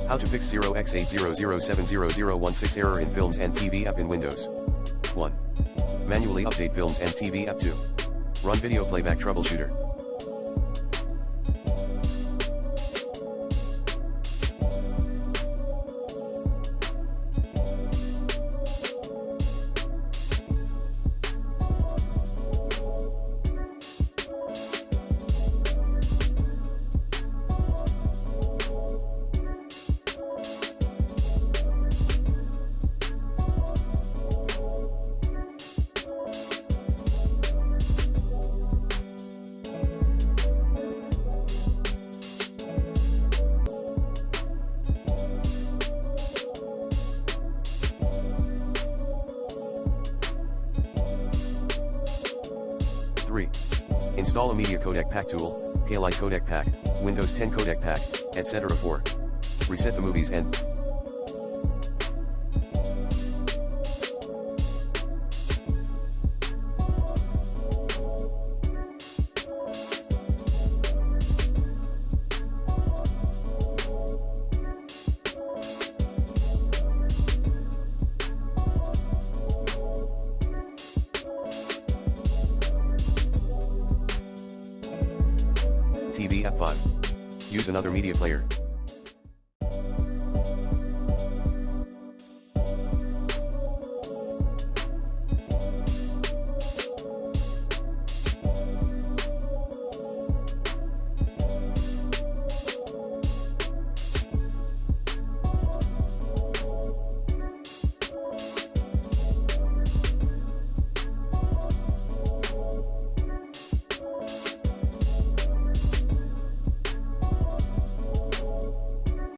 How to fix 0x80070016 error in Films and TV app in Windows. 1. Manually update Films and TV app. 2. Run video playback troubleshooter. Install a media codec pack tool, K-Lite codec pack, Windows 10 codec pack, etc. 4. Reset the movies and TV app. 5. Use another media player.